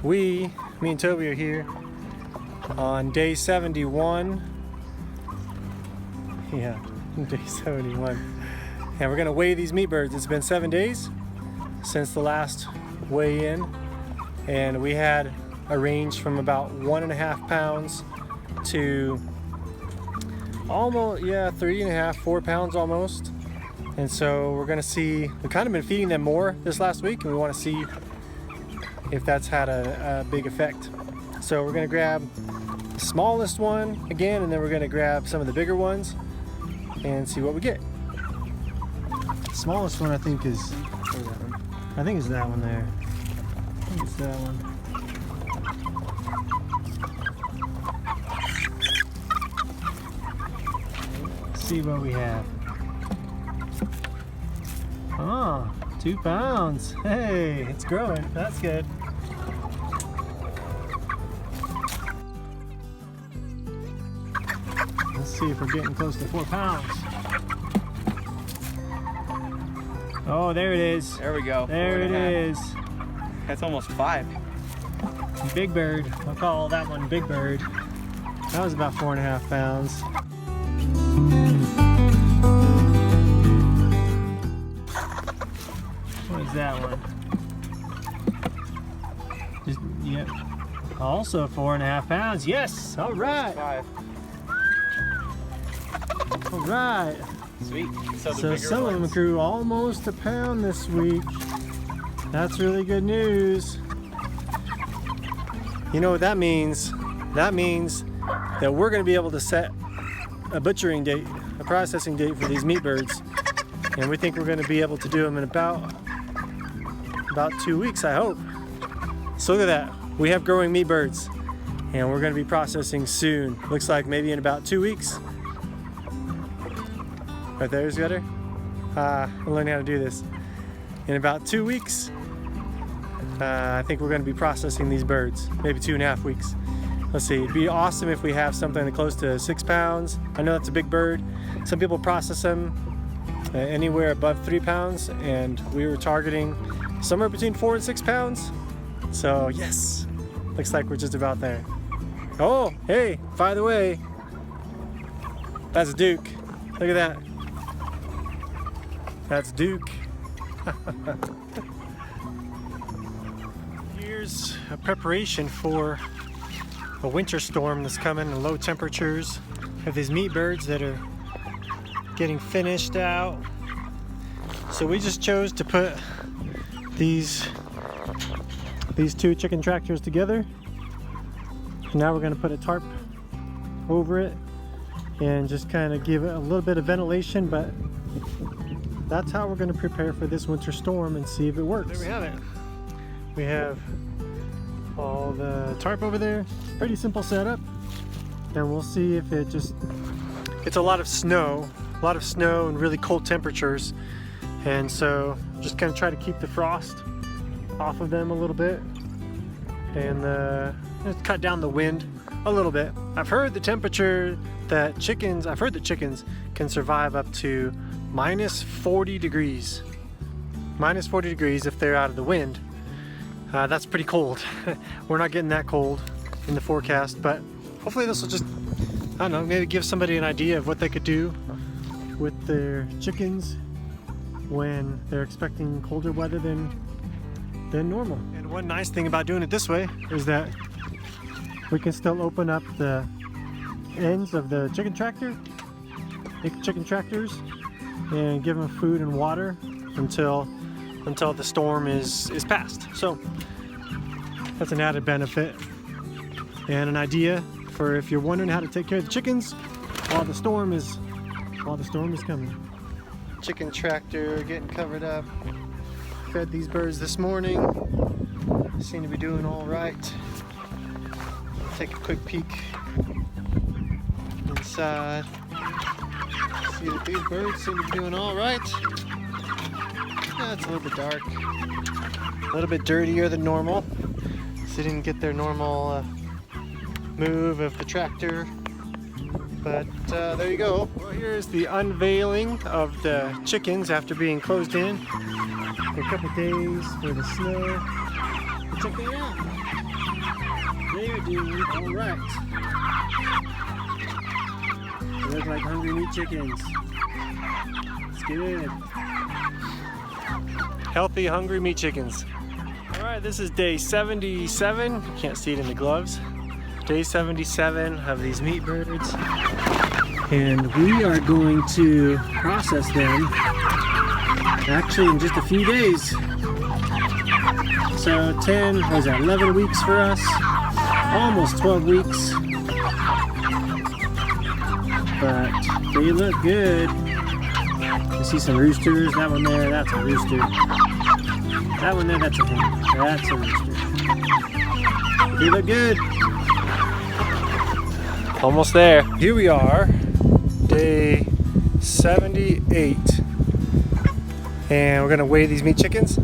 Me and Toby are here on day 71. Yeah, day 71. And we're gonna weigh these meat birds. It's been 7 days since the last weigh-in, and we had a range from about 1.5 pounds to almost, 3.5, 4 pounds almost. And so we're gonna see, we've kind of been feeding them more this last week, and we wanna see if that's had a big effect. So we're gonna grab the smallest one again, and then we're gonna grab some of the bigger ones and see what we get. The smallest one I think is that one there. I think it's that one. Let's see what we have. Oh, 2 pounds. Hey, it's growing. That's good. Let's see if we're getting close to 4 pounds. Oh, there it is. There we go. There it is. That's almost 5. Big bird. I'll call that one Big Bird. That was about 4.5 pounds. What is that one? Yep. Also 4.5 pounds. Yes. All right. 5. All right. Sweet. So some of them grew almost 1 pound this week. That's really good news. You know what that means? That means that we're going to be able to set a butchering date, a processing date for these meat birds. And we think we're going to be able to do them in about 2 weeks, I hope. So look at that. We have growing meat birds, and we're going to be processing soon. Looks like maybe in about 2 weeks. Right there's better. I'm learning how to do this. In about 2 weeks, I think we're going to be processing these birds. Maybe 2.5 weeks. Let's see. It'd be awesome if we have something close to 6 pounds. I know that's a big bird. Some people process them anywhere above 3 pounds, and we were targeting somewhere between 4 and 6 pounds. So yes, looks like we're just about there. Oh, hey, by the way, that's Duke. Look at that. That's Duke. Here's a preparation for a winter storm that's coming and low temperatures. We have these meat birds that are getting finished out. So we just chose to put these 2 chicken tractors together. And now we're going to put a tarp over it and just kind of give it a little bit of ventilation, but that's how we're going to prepare for this winter storm and see if it works. There we have it. We have all the tarp over there. Pretty simple setup. And we'll see if it just... It's a lot of snow and really cold temperatures. And so just kind of try to keep the frost off of them a little bit. And just cut down the wind a little bit. I've heard the temperature that chickens can survive up to -40 degrees. -40 degrees if they're out of the wind. That's pretty cold. We're not getting that cold in the forecast, but hopefully this will just, I don't know, maybe give somebody an idea of what they could do with their chickens when they're expecting colder weather than normal. And one nice thing about doing it this way is that we can still open up the ends of the chicken tractors and give them food and water until the storm is past. So that's an added benefit and an idea for if you're wondering how to take care of the chickens while the storm is coming. Chicken tractor getting covered up. Fed these birds this morning. Seem to be doing all right. Take a quick peek inside. See that these birds seem to be doing all right. It's a little bit dark, a little bit dirtier than normal. So they didn't get their normal move of the tractor. But there you go. Well, here's the unveiling of the chickens after being closed in for a couple days for the snow. Check that out. they're doing all right. They look like hungry meat chickens. It's good. Healthy, hungry meat chickens. All right, this is day 77. You can't see it in the gloves. Day 77 of these meat birds. And we are going to process them actually in just a few days. So 11 weeks for us, almost 12 weeks. But they look good. You see some roosters, that one there, that's a rooster. That one there, that's a hen, that's a rooster. But they look good. Almost there. Here we are, day 78. And we're gonna weigh these meat chickens.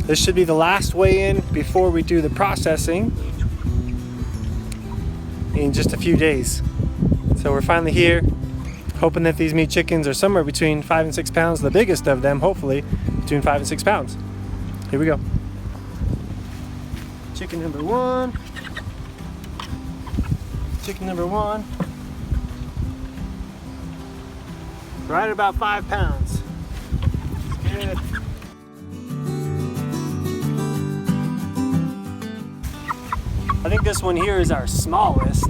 This should be the last weigh-in before we do the processing in just a few days. So we're finally here, hoping that these meat chickens are somewhere between 5 and 6 pounds, the biggest of them, hopefully, between 5 and 6 pounds. Here we go. Chicken number one. Chicken number one. Right at about 5 pounds. It's good. I think this one here is our smallest.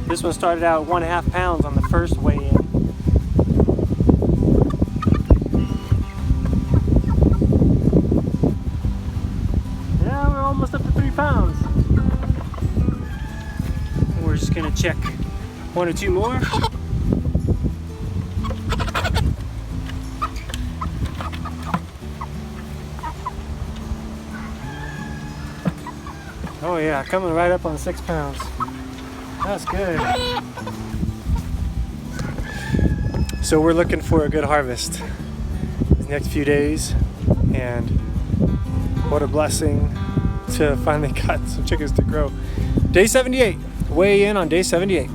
This one started out 1.5 pounds on the first weigh-in. Yeah, we're almost up to 3 pounds. And we're just gonna check 1 or 2 more. Oh yeah, coming right up on 6 pounds. That's good. So we're looking for a good harvest these next few days, and what a blessing to finally got some chickens to grow. Day 78, weigh in on day 78.